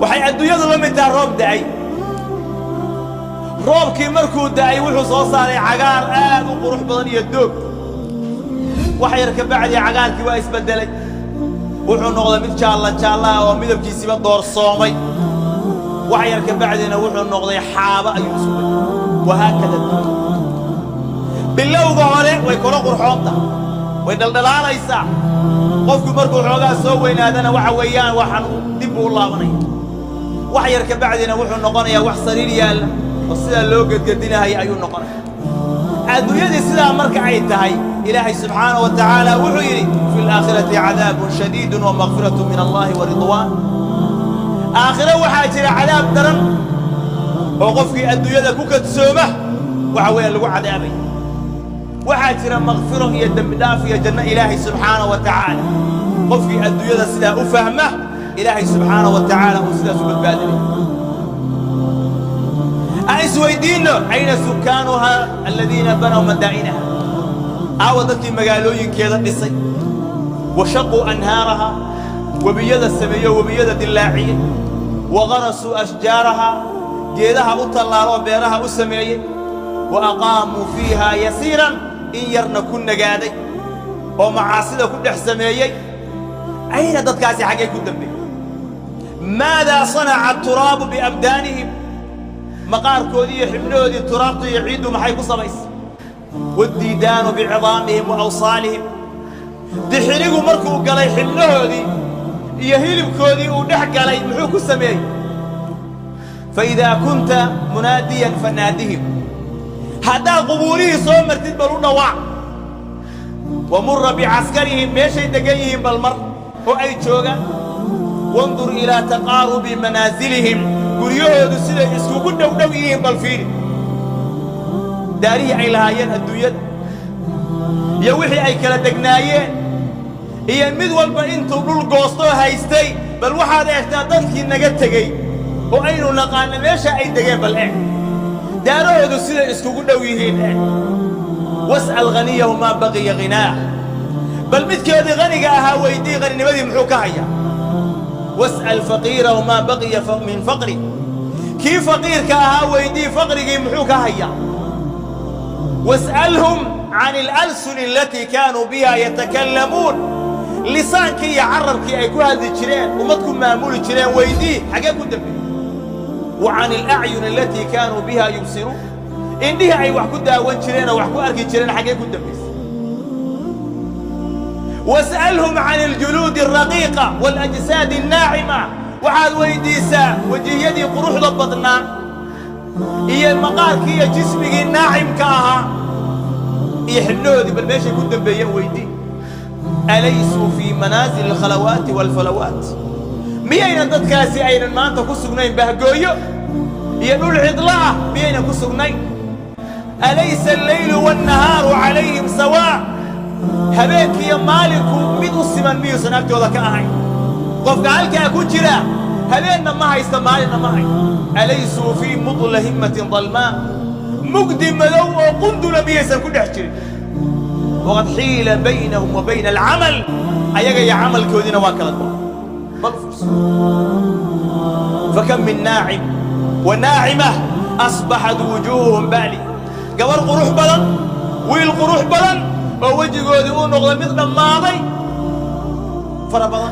waxay adduunyadu la mid tahay roob da'ay roobkii markuu da'ay wuxuu soo saaray cagaar aad u qurux badan iyo doog wax yar ka bacdi cagaarkii waa isbedelay wuxuu noqday mid jaalla oo midabkiisiba doorsoomay wax yar ka bacdina wuxuu noqday xaaba ayuu isku bedelay wahaakada bilowga hore way kula qurxoonta way daldalaalaysaa qofku markuu xoogaa soo weynaadana waxa weeyaan waxaan dib u laabanaya wax yar ka bacdina wuxuu noqonayaa wax sariir yaalla oo sida loo gadgadinahay ayuu noqonayaa adduunyadii sidaa marka ay tahay ilaahay subxaanahu wa tacaala wuxuu yidhi fi laakhirati cadaabun shadiidun wa makfiratu min allahi wa ridwaan aakhiro waxaa jira cadaab daran oo qofkii adduunyada ku kadsooma waxa weeye lagu cadaabay waxaa jira makfiro iyo dembi dhaaf iyo janno ilaahay subxaanahu wa tacaala qofkii adduunyada sidaa u fahma ilaahay subxaanahu wa tacaala uu sidaas u badbaadinay أسويدينه أين سكانها الذين بنوا مدائنها عاودت مقالوين كذا نصي وشقوا أنهارها وبيد السمية وبيد اللاعين وغرسوا أشجارها جيدها أطلعوا بيرها السمية وأقاموا فيها يسيرا إن يرنا كنا قادي ومعاصدة كل حسمية أين تتكاسي حقيقة الدنبي ماذا صنع التراب بأبدانهم مقار كودي حبنودي التراب يعيدوا محي قصبيس والديدان بعظامهم وأوصالهم دحرقوا مركوا قلي حبنودي يهيلب كودي ودحق قلي محوك السمي فإذا كنت مناديا فنادهم هذا قبوله صومر تدبرون وع ومر بعسكرهم ماشي دقيهم بالمر وأي جوغا وانظر إلى تقارب منازلهم guriyahoodu siday isugu dhowdhow yihiin bal fiiri daarihii ay lahaayeen adduunyada iyo wixii ay kala degnaayeen iyo mid walba intuu dhul goostoo haystay bal waxaad eegtaa dadkii naga tegey oo aynu naqaana meesha ay degeen bal eeg daarahoodu siday iskugu dhow yihiin eeg was'al ghaniyahu maa baqiya ghinaa bal midkeedii ghaniga ahaa weydii ghaninimadii muxuu ka hayaa واسأل فقيره ما بقي من فقري كيف فقير كاها ويدي فقري محوك هيا واسألهم عن الألسن التي كانوا بها يتكلمون لسانك يعربك أيكو هذه الشرين وما تكون مامول الشرين ويدي حقاكو دمي وعن الأعين التي كانوا بها يبصرون إنديها أي وحكو داوان شرين وحكو أركي شرين حقاكو دمي واسألهم عن الجلود الرقيقة والأجساد الناعمة وحال ويديسا وجه يدي قروح ضبطنا هي المقار كي جسمي الناعم كاها يحنودي بالماشي قدام بيا ويدي أليسوا في منازل الخلوات والفلوات مين تدكاسي أين ما أنت كسرنين بهجويو ينول عضلاء مين كسرنين أليس الليل والنهار عليهم سواء هبيك يا مالك مid u siman miyuusan agtooda ka ahayn qofka halkaa ku jira habeenna ma haysta maalina ma hay alaysuu fii mudlahimatin dalmaa mugdi madow oo qundula miyaysan ku dhex jirin waqad xiila baynahum wa bayna alcamal ayaga iyo camalkoodiina waa kala go'an bal furs fakam min naacim wa naacimah asbaxat wujuuhuhum baali gabar qurux badan wiil qurux badan ووجهه ذي نقطة مثل ماضي فربضا